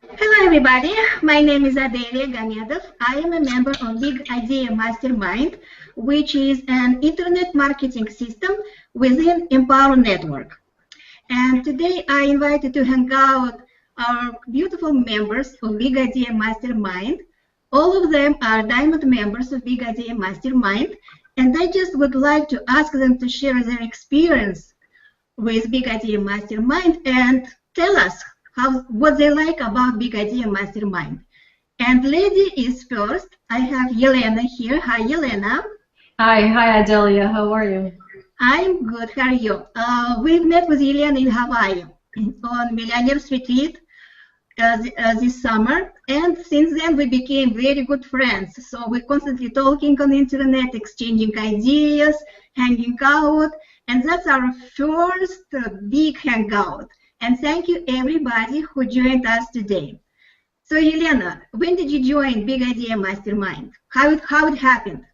Hello everybody, my name is Adelia Ganedov. I am a member of Big Idea Mastermind, which is an internet marketing system within Empower Network. And today I invited to hang out our beautiful members of Big Idea Mastermind. All of them are diamond members of Big Idea Mastermind, and I just would like to ask them to share their experience with Big Idea Mastermind and tell us what they like about Big Idea Mastermind. And lady is first. I have Yelena here. Hi, Yelena. Hi, Adelia. How are you? I'm good. How are you? We've met with Yelena in Hawaii on Millionaires Retreat this summer, and since then we became very good friends. So we're constantly talking on the internet, exchanging ideas, hanging out, and that's our first big hangout. And thank you everybody who joined us today. So Yelena, when did you join Big Idea Mastermind? How it happened?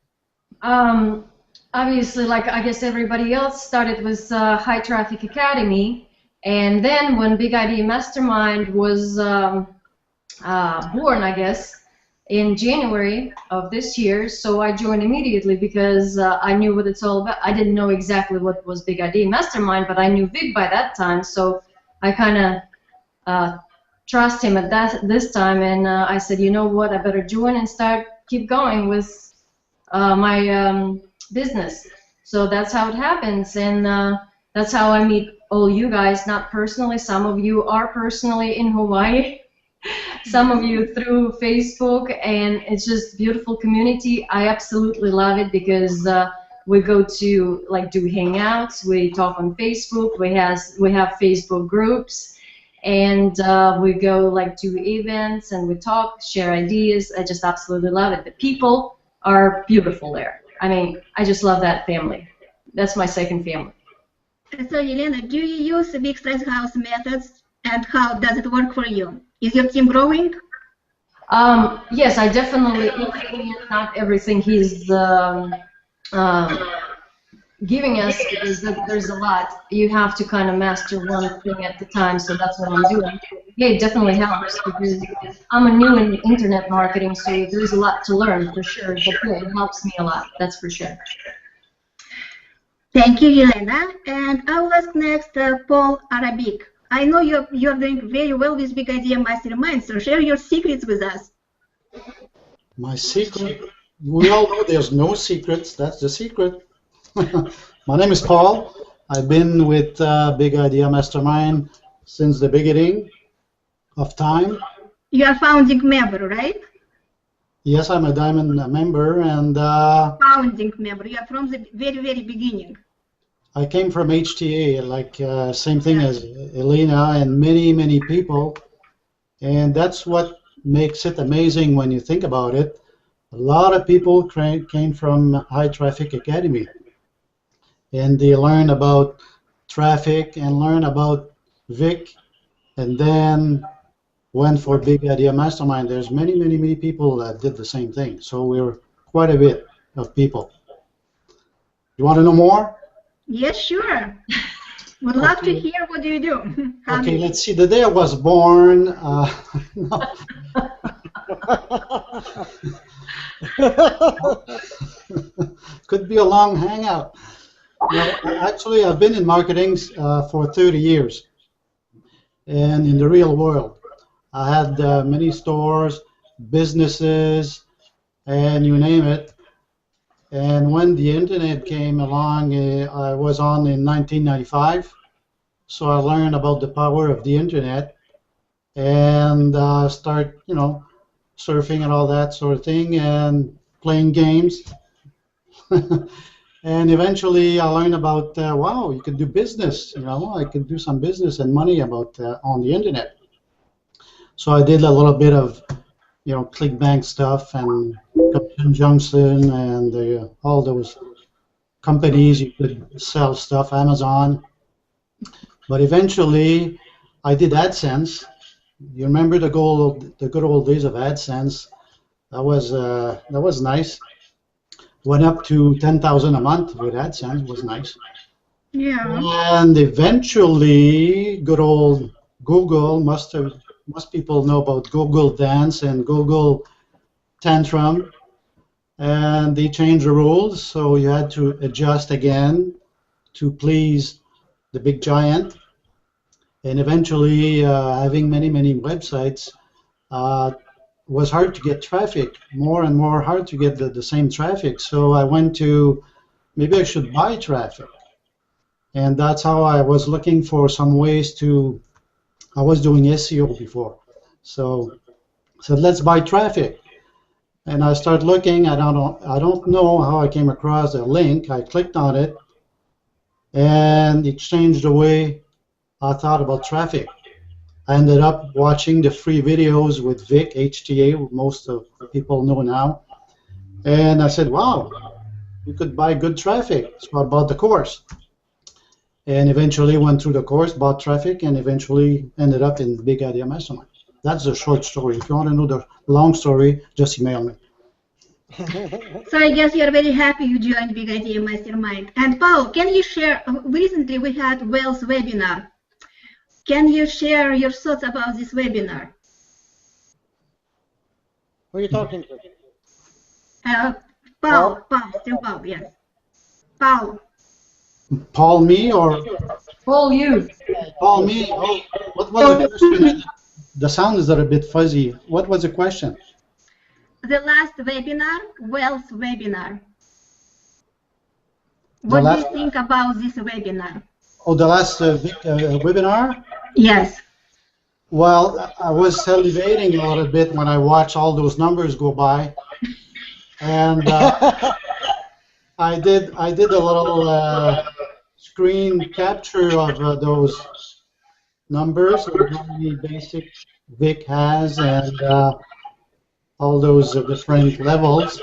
Obviously, like I guess everybody else, started with High Traffic Academy, and then when Big Idea Mastermind was born, I guess, in January of this year, so I joined immediately because I knew what it's all about. I didn't know exactly what was Big Idea Mastermind, but I knew Vic by that time, so I kind of trust him at this time, and I said, you know what, I better join and keep going with my business. So that's how it happens, and that's how I meet all you guys, not personally. Some of you are personally in Hawaii, some of you through Facebook, and it's just beautiful community. I absolutely love it because we go to do hangouts, we talk on Facebook, we have Facebook groups, and we go to events and we talk, share ideas. I just absolutely love it. The people are beautiful there. I mean, I just love that family. That's my second family. So Yelena, do you use the Big Stress House methods, and how does it work for you? Is your team growing? Yes, I definitely implement not everything he's giving us, because there's a lot. You have to kind of master one thing at the time, so that's what I'm doing. Yeah, it definitely helps because I'm a new in internet marketing, so there's a lot to learn for sure, but yeah, it helps me a lot, that's for sure. Thank you, Yelena. And I will ask next Paul Arabic. I know you're doing very well with Big Idea Mastermind, so share your secrets with us. My secret? We all know there's no secrets. That's the secret. My name is Paul. I've been with Big Idea Mastermind since the beginning of time. You are founding member, right? Yes, I'm a diamond member, and founding member. You are from the very, very beginning. I came from HTA, same thing as Elena and many people, and that's what makes it amazing when you think about it. A lot of people came from High Traffic Academy, and they learn about traffic and learn about Vic, and then went for Big Idea Mastermind. There's many people that did the same thing, so we're quite a bit of people. You want to know more? Yes, sure. Would love to hear what you do. Okay, let's see. The day I was born, could be a long hangout. Actually, I've been in marketing for 30 years, and in the real world. I had many stores, businesses, and you name it. And when the internet came along, I was on in 1995, so I learned about the power of the internet and start, surfing and all that sort of thing and playing games. And eventually I learned about, wow, you could do business, I could do some business and money about on the internet. So I did a little bit of, ClickBank stuff and Johnson and all those companies you could sell stuff, Amazon. But eventually, I did AdSense. You remember the good old days of AdSense? That was nice. Went up to 10,000 a month with AdSense. Was nice. Yeah. And eventually, good old Google, most people know about Google Dance and Google Tantrum, and they changed the rules, so you had to adjust again to please the big giant. And eventually, having many websites was hard to get traffic, more and more hard to get the same traffic. So I went to, maybe I should buy traffic. And that's how I was looking for some ways to, I was doing SEO before. So I said, let's buy traffic. And I started looking, I don't know how I came across a link. I clicked on it, and it changed the way I thought about traffic. I ended up watching the free videos with Vic, HTA, most of people know now. And I said, wow, you could buy good traffic. So I bought the course. And eventually went through the course, bought traffic, and eventually ended up in Big Idea Mastermind. That's a short story. If you want to know the long story, just email me. So I guess you're very happy you joined Big Idea Mastermind. And Paul, can you share, recently we had Wells webinar. Can you share your thoughts about this webinar? Who are you talking to? Paul, still Paul, yes. Paul. Paul me or? Paul you. Paul me. Oh, what was the question? The sound is a bit fuzzy. What was the question? The last webinar, Wells webinar. What do you think about this webinar? Oh, the last webinar? Yes. Well, I was salivating a little bit when I watched all those numbers go by, and I did a little screen capture of those numbers, how many basic Vic has, and all those different levels.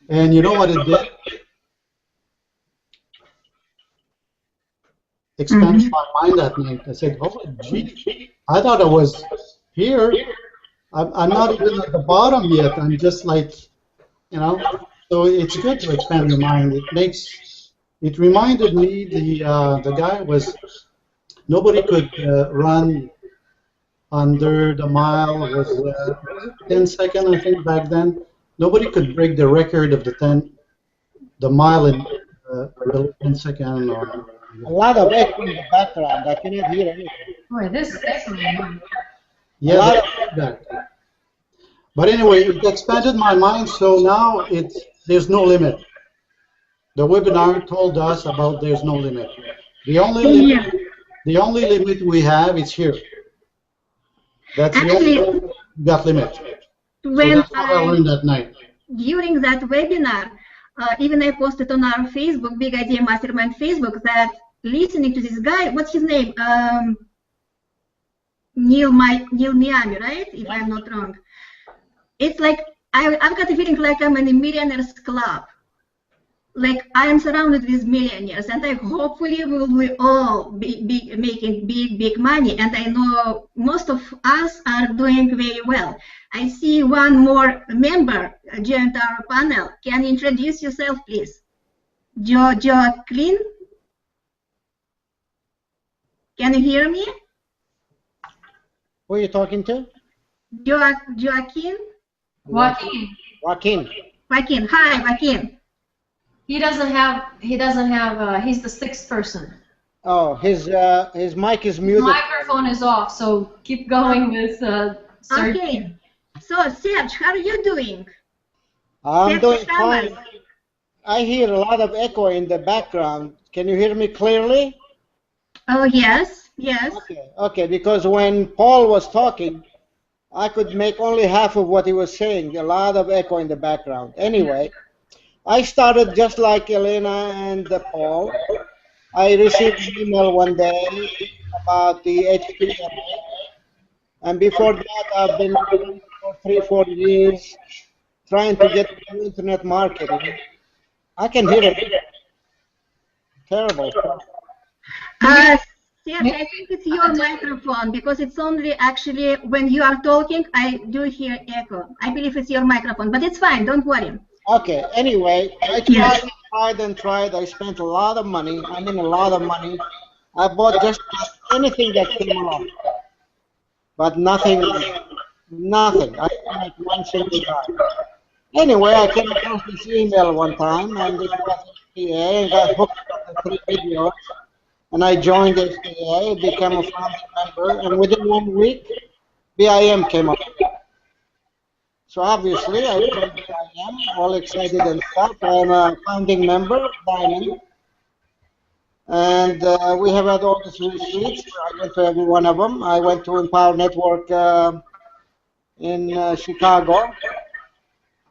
And you know what it did? Expanded my mind that night. I said, oh, gee, I thought I was here. I'm not even at the bottom yet. I'm just like, you know. So it's good to expand your mind. It reminded me the guy was, nobody could run under the mile. It was 10 seconds, I think, back then. Nobody could break the record of the mile in below 10 seconds. A lot of echo in the background. I cannot hear anything. Boy, this is excellent. Yeah, but anyway, it expanded my mind, so now there's no limit. The webinar told us about there's no limit. The only limit we have is here. That's actually the only got limit. So that's what I learned that night. During that webinar, even I posted on our Facebook, Big Idea Mastermind Facebook, that listening to this guy, what's his name? Neil Miami, right? If I'm not wrong. It's like I've got a feeling like I'm in a millionaires club. Like I am surrounded with millionaires, and I hopefully we all be making big money. And I know most of us are doing very well. I see one more member joined our panel. Can you introduce yourself, please? Joaquin? Can you hear me? Who are you talking to? Joaquin? Joaquin. Joaquin. Hi, Joaquin. He doesn't have, he's the sixth person. Oh, his mic is muted. His microphone is off, so keep going with Serge. Okay. So, Serge, how are you doing? I'm doing fine. I hear a lot of echo in the background. Can you hear me clearly? Oh, yes, yes. Okay, because when Paul was talking, I could make only half of what he was saying. A lot of echo in the background. Anyway, I started just like Elena and Paul. I received an email one day about the HTML, and before that I've been working for 3-4 years trying to get into internet marketing. I can hear it. Terrible. Serge, I think it's your microphone, because it's only actually when you are talking, I do hear echo. I believe it's your microphone, but it's fine, don't worry. Okay, anyway, I tried. I spent a lot of money. I mean, a lot of money. I bought just anything that came along. but nothing. Nothing. I didn't make one single dime. Anyway, I came across this email one time, and it was SPA, and got hooked on the 3 videos. And I joined SPA, became a founding member, and within 1 week, BIM came up. So obviously, I joined BIM, all excited and stuff. I'm a founding member, Diamond. And we have had all these retreats. I went to every one of them. I went to Empower Network in Chicago.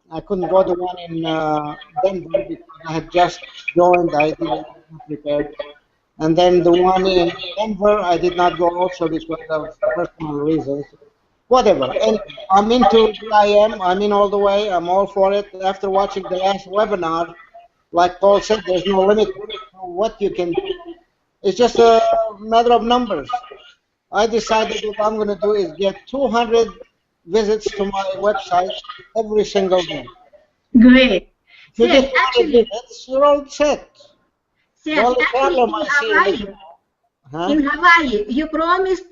I couldn't go to one in Denver because I had just joined. I didn't prepare. And then the one in Denver, I did not go also because of personal reasons. Whatever. And I'm into BIM. I'm in all the way. I'm all for it. After watching the last webinar, like Paul said, there's no limit to what you can do. It's just a matter of numbers. I decided what I'm going to do is get 200 visits to my website every single day. Great. If you Yes, get 200 actually, visits, you're all set. The yes, only actually problem I see is, in Hawaii, you promised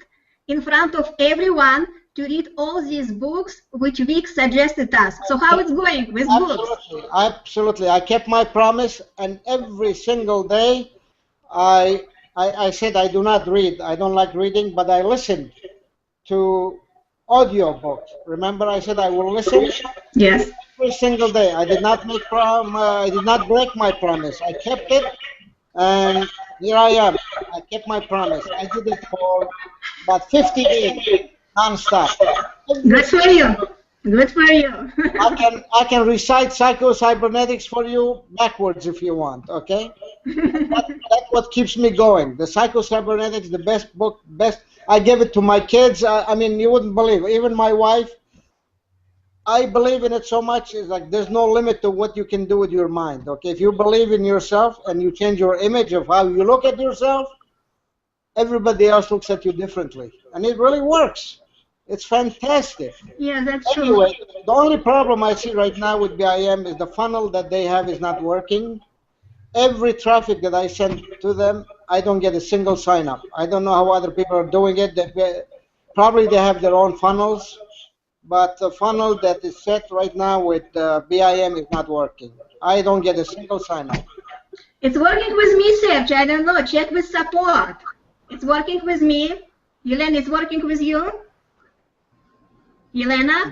in front of everyone to read all these books which Vic suggested us. So how it's going with books? Absolutely, absolutely. I kept my promise, and every single day, I said I do not read. I don't like reading, but I listen to audio books. Remember, I said I will listen Yes. every single day. I did not make I did not break my promise. I kept it, and here I am. I kept my promise. I did it for about 50 days, non-stop. Good for you. Good for you. I can recite psycho-cybernetics for you backwards if you want, okay? That's what keeps me going. The psycho-cybernetics, the best book, best. I give it to my kids. I mean, you wouldn't believe it. Even my wife, I believe in it so much. It's like there's no limit to what you can do with your mind, okay? If you believe in yourself and you change your image of how you look at yourself, everybody else looks at you differently. And it really works. It's fantastic. Yeah, that's true. Anyway, the only problem I see right now with BIM is the funnel that they have is not working. Every traffic that I send to them, I don't get a single sign up. I don't know how other people are doing it. Probably they have their own funnels, but the funnel that is set right now with BIM is not working. I don't get a single sign up. It's working with me, Serge. I don't know. Check with support. It's working with me. Yelena, it's working with you? Yelena?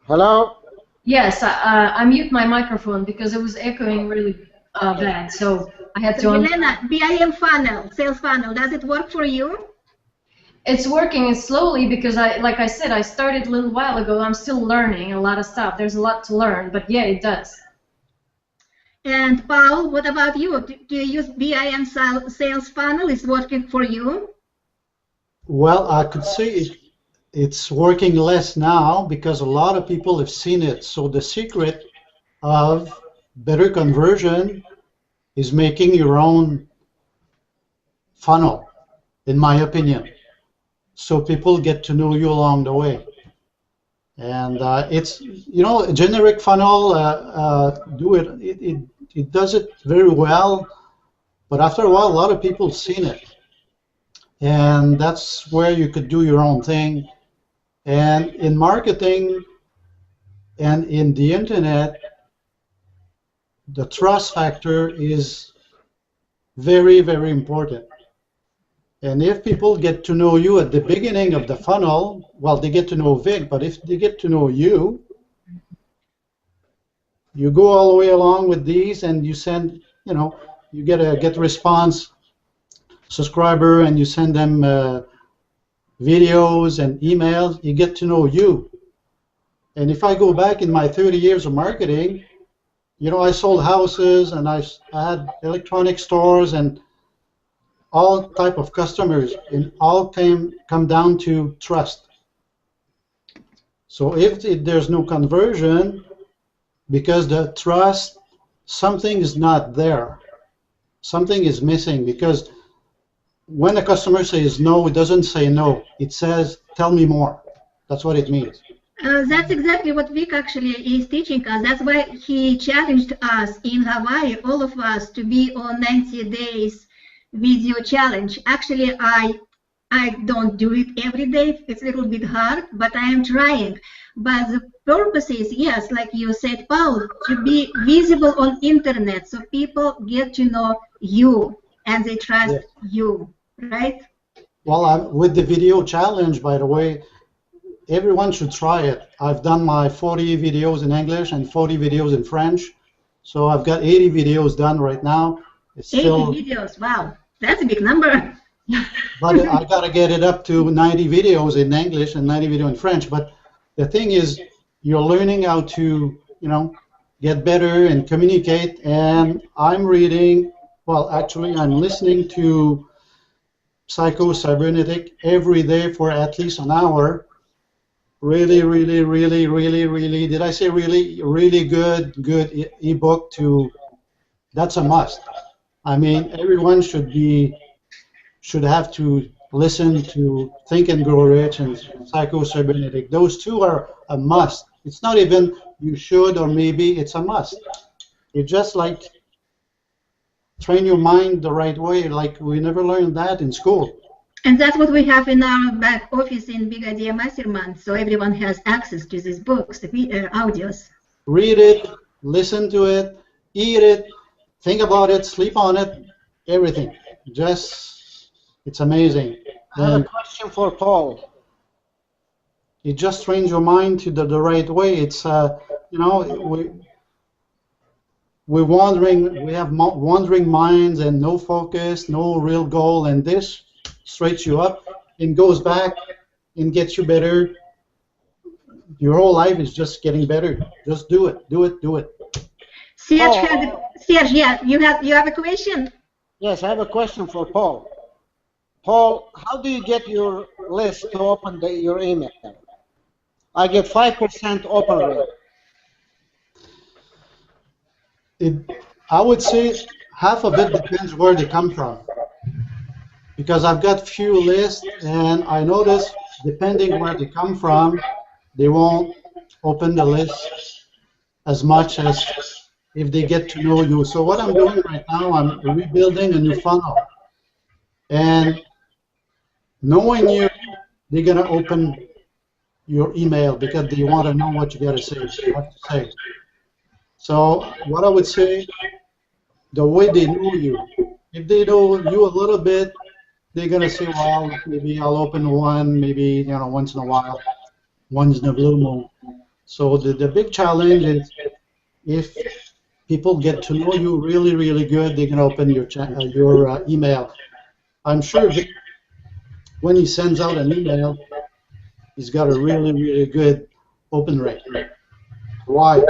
Hello? Yes, I mute my microphone because it was echoing really bad, so I had to. Yelena, BIM funnel, sales funnel, does it work for you? It's working slowly because like I said, I started a little while ago. I'm still learning a lot of stuff. There's a lot to learn, but yeah, it does. And Paul, what about you? Do you use BIM sales funnel? Is working for you? Well, I could say it's working less now because a lot of people have seen it. So the secret of better conversion is making your own funnel, in my opinion. So people get to know you along the way. And it's, you know, a generic funnel, it does it very well, but after a while, a lot of people have seen it. And that's where you could do your own thing. And in marketing and in the internet, the trust factor is very, very important. And if people get to know you at the beginning of the funnel, well, they get to know Vic, but if they get to know you, you go all the way along with these and you send, you know, you get a response subscriber and you send them videos and emails, you get to know you. And if I go back in my 30 years of marketing, you know, I sold houses and I had electronic stores and all type of customers, and all come down to trust. So if there's no conversion, because the trust, something is not there. Something is missing, because when a customer says no, it doesn't say no. It says, tell me more. That's what it means. That's exactly what Vic actually is teaching us. That's why he challenged us in Hawaii, all of us, to be on 90 days video challenge. Actually, I don't do it every day. It's a little bit hard, but I am trying. But the purpose is, yes, like you said, Paul, to be visible on internet so people get to know you and they trust you, right? Well, with the video challenge, by the way, everyone should try it. I've done my 40 videos in English and 40 videos in French. So I've got 80 videos done right now. It's 80 still, videos, wow, that's a big number. but I got to get it up to 90 videos in English and 90 videos in French. But the thing is, you're learning how to, get better and communicate. And I'm reading, well, actually, I'm listening to Psycho-Cybernetic every day for at least an hour. Really, really, really, really, really, did I say really, really good ebook to, that's a must. I mean, everyone should have to listen to Think and Grow Rich and Psycho-Cybernetic. Those two are a must. It's not even you should or maybe, it's a must. You just like train your mind the right way, like we never learned that in school. And that's what we have in our back office in Big Idea Mastermind, so everyone has access to these books, the audios. Read it, listen to it, eat it, think about it, sleep on it, everything. Just, it's amazing. I have a question for Paul. It just trains your mind to the right way. It's, we're wandering, we have wandering minds and no focus, no real goal, and this straightens you up and goes back and gets you better. Your whole life is just getting better. Just do it, do it, do it. Serge, yeah, you have a question? Yes, I have a question for Paul. Paul, how do you get your list to open your email? I get 5% open rate. I would say half of it depends where they come from. Because I've got few lists, and I notice depending where they come from, they won't open the list as much as if they get to know you. So what I'm doing right now, I'm rebuilding a new funnel. And knowing you, they're going to open your email because they want to know what you got to say. So what I would say, the way they know you, if they know you a little bit, they're going to say, well, maybe I'll open one, maybe once in a while, once in a blue moon. So the big challenge is if people get to know you really, really good, they can open your email. I'm sure when he sends out an email, he's got a really, really good open rate. Why?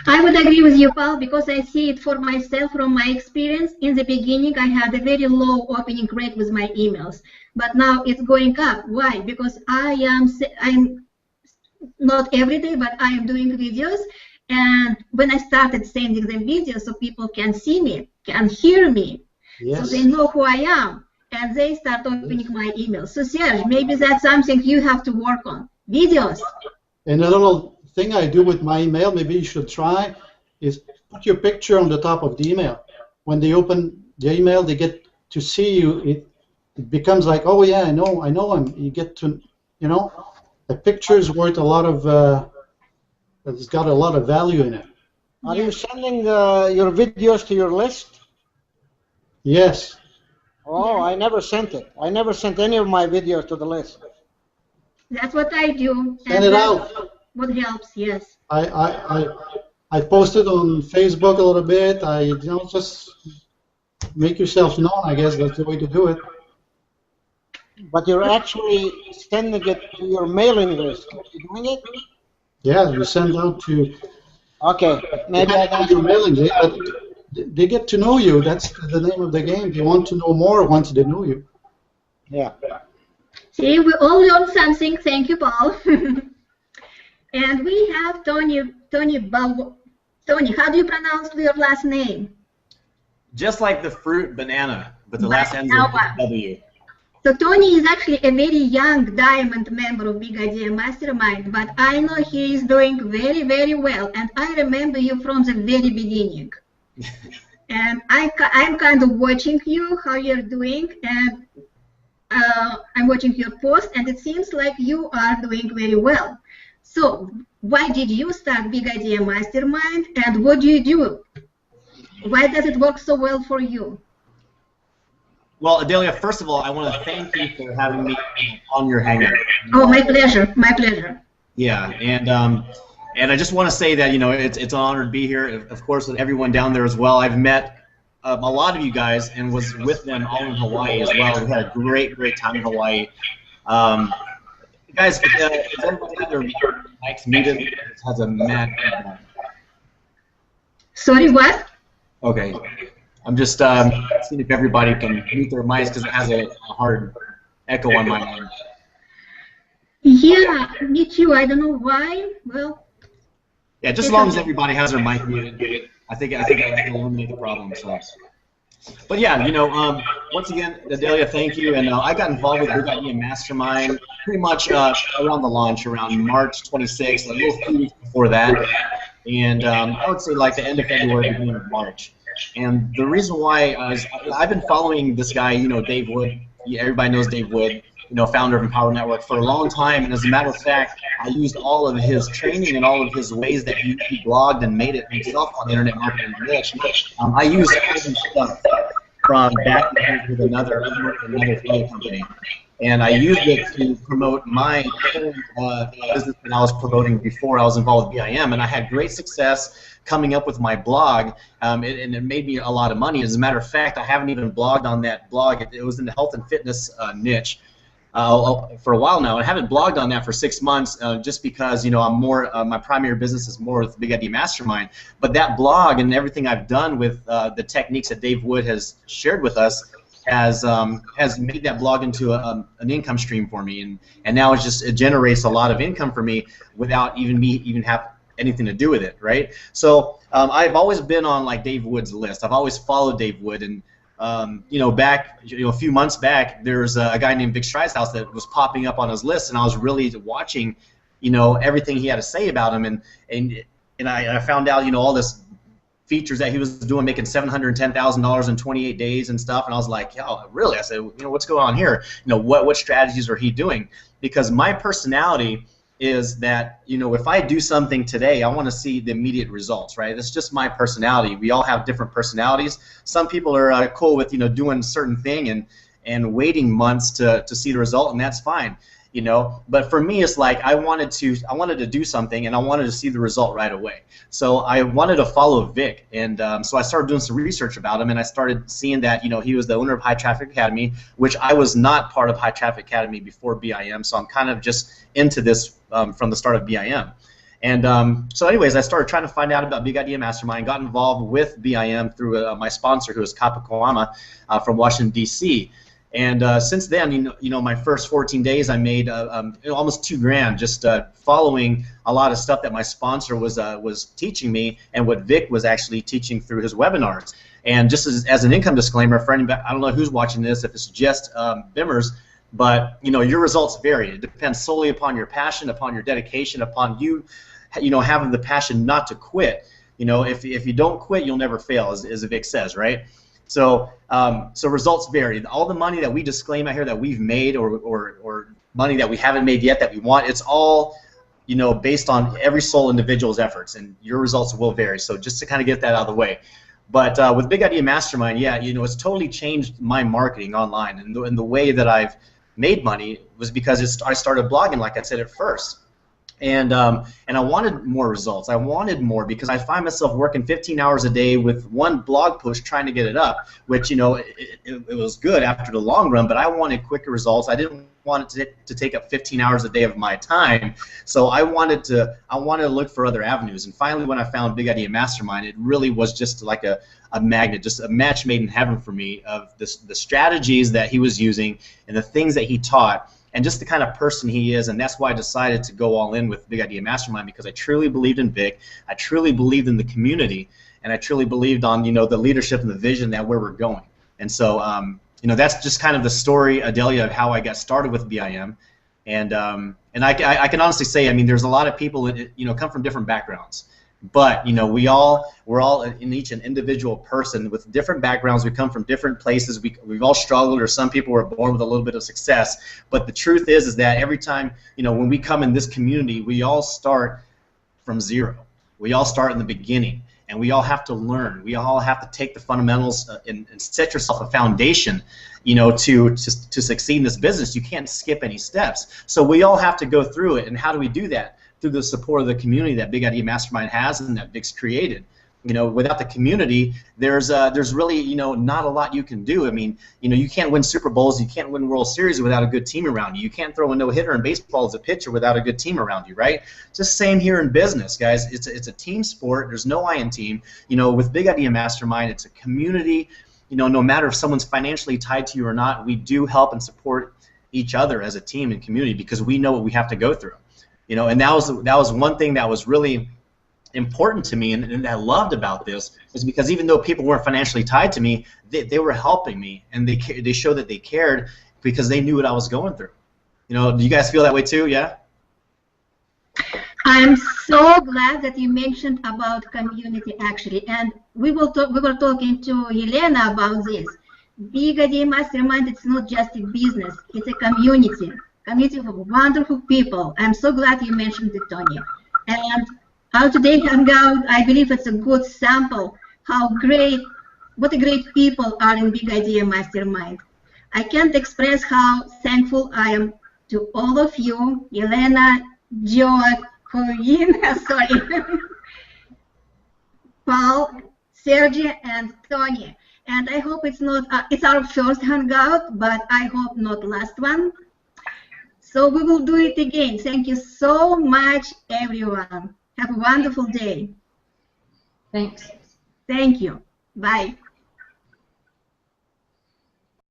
I would agree with you, Paul, because I see it for myself from my experience. In the beginning, I had a very low opening rate with my emails, but now it's going up. Why? Because I'm not every day, but I am doing videos, and when I started sending them videos so people can see me, can hear me, so they know who I am, and they start opening my emails. So Serge, maybe that's something you have to work on. Videos. And a little thing I do with my email, maybe you should try, is put your picture on the top of the email. When they open the email, they get to see you. It becomes like, oh yeah, I know him. You get to, the picture's worth a lot of, it's got a lot of value in it. Are you sending your videos to your list? Yes. Oh, I never sent it. I never sent any of my videos to the list. That's what I do. Send it out. What helps, yes. I posted on Facebook a little bit. Just make yourself known. I guess that's the way to do it. But you're actually sending it to your mailing list. Are you doing it? Yeah, you send out to. Okay, maybe I got your mailing list. But they get to know you. That's the name of the game. They want to know more once they know you. Yeah. See, we all learned something. Thank you, Paul. And we have Tony, how do you pronounce your last name? Just like the fruit banana, but the last ends with W. So Tony is actually a very young diamond member of Big Idea Mastermind, but I know he is doing very, very well, and I remember you from the very beginning. and I'm kind of watching you, how you're doing, and I'm watching your post, and it seems like you are doing very well. So why did you start Big Idea Mastermind, and what do you do? Why does it work so well for you? Well, Adelia, first of all, I want to thank you for having me on your Hangout. Oh, my pleasure. My pleasure. Yeah, and I just want to say that it's an honor to be here. Of course, with everyone down there as well. I've met a lot of you guys and was with them all in Hawaii as well. We had a great time in Hawaii. Guys, is everybody have their mics muted? It has a mad feedback. Sorry, what? Okay. I'm just seeing if everybody can mute their mics because it has a hard echo on my end. Yeah, me too. I don't know why. Well. Yeah, just as long as everybody has their mic muted, I think I can eliminate the problem. So. But yeah, once again, Adelia, thank you. And I got involved with Big Idea Mastermind pretty much around the launch, around March 26th, a little few weeks before that. And I would say like the end of February, beginning of March. And the reason why is I've been following this guy, Dave Wood. Everybody knows Dave Wood, founder of Empower Network, for a long time. And as a matter of fact, I used all of his training and all of his ways that he blogged and made it himself on internet marketing niche. I used all his stuff from back with another flight company. And I used it to promote my business that I was promoting before I was involved with BIM, and I had great success coming up with my blog, and it made me a lot of money. As a matter of fact, I haven't even blogged on that blog. It was in the health and fitness niche for a while now. I haven't blogged on that for 6 months just because I'm more my primary business is more with Big Idea Mastermind. But that blog and everything I've done with the techniques that Dave Wood has shared with us has made that blog into an income stream for me, and now it generates a lot of income for me without even have anything to do with it, right? So I've always been on like Dave Wood's list. I've always followed Dave Wood, and back a few months back, there's a guy named Vic Stridehouse that was popping up on his list, and I was really watching everything he had to say about him, and I found out all this features that he was doing, making $710,000 in 28 days and stuff, and I was like, yo, really? I said, what's going on here? What strategies are he doing? Because my personality is that if I do something today, I want to see the immediate results, right? That's just my personality. We all have different personalities. Some people are cool with doing a certain thing and waiting months to see the result, and that's fine. But for me, it's like I wanted to do something, and I wanted to see the result right away. So I wanted to follow Vic, and so I started doing some research about him, and I started seeing that he was the owner of High Traffic Academy, which I was not part of High Traffic Academy before BIM. So I'm kind of just into this from the start of BIM. And so anyways, I started trying to find out about Big Idea Mastermind, got involved with BIM through my sponsor, who is Kapakoama from Washington, D.C. And since then, my first 14 days, I made almost $2,000 just following a lot of stuff that my sponsor was teaching me, and what Vic was actually teaching through his webinars. And just as an income disclaimer for anybody, I don't know who's watching this, if it's just BIMers, but your results vary. It depends solely upon your passion, upon your dedication, upon you, having the passion not to quit. If you don't quit, you'll never fail, as Vic says, right? So results vary. All the money that we disclaim out here that we've made, or money that we haven't made yet that we want, it's all based on every sole individual's efforts, and your results will vary. So just to kind of get that out of the way. But with Big Idea Mastermind, yeah, it's totally changed my marketing online, and the way that I've made money was because I started blogging, like I said at first. And I wanted more results. I wanted more because I find myself working 15 hours a day with one blog post trying to get it up, which it was good after the long run, but I wanted quicker results. I didn't want it to take up 15 hours a day of my time, so I wanted to look for other avenues. And finally, when I found Big Idea Mastermind, it really was just like a magnet, just a match made in heaven for me of the strategies that he was using and the things that he taught, and just the kind of person he is. And that's why I decided to go all in with Big Idea Mastermind, because I truly believed in Vic, I truly believed in the community, and I truly believed on the leadership and the vision that where we're going. And so that's just kind of the story, Adelia, of how I got started with BIM. And I can honestly say, I mean, there's a lot of people that come from different backgrounds, But you know, we're all in each an individual person with different backgrounds. We come from different places. We've all struggled, or some people were born with a little bit of success. But the truth is that every time, you know, when we come in this community, we all start from zero. We all start in the beginning, and we all have to learn. We all have to take the fundamentals and set yourself a foundation, you know, to succeed in this business. You can't skip any steps. So we all have to go through it. And how do we do that? Through the support of the community that Big Idea Mastermind has and that Vic's created. You know, without the community, there's really, you know, not a lot you can do. I mean, you know, you can't win Super Bowls, you can't win World Series without a good team around you. You can't throw a no-hitter in baseball as a pitcher without a good team around you, right? It's the same here in business, guys. It's a team sport. There's no I in team. You know, with Big Idea Mastermind, it's a community. You know, no matter if someone's financially tied to you or not, we do help and support each other as a team and community because we know what we have to go through. You know, and that was one thing that was really important to me, and I loved about this, is because even though people weren't financially tied to me, they were helping me, and they showed that they cared because they knew what I was going through. You know, do you guys feel that way too? Yeah. I'm so glad that you mentioned about community actually, and we were talking to Helena about this. Big Idea Mastermind, it's not just a business; it's a community. Community of wonderful people. I'm so glad you mentioned it, Tony. And our today hangout, I believe it's a good sample what a great people are in Big Idea Mastermind. I can't express how thankful I am to all of you, Elena, Joe, Corinne, sorry, Paul, Sergey, and Tony. And I hope it's not, it's our first hangout, but I hope not last one. So we will do it again. Thank you so much, everyone. Have a wonderful day. Thanks. Thank you. Bye.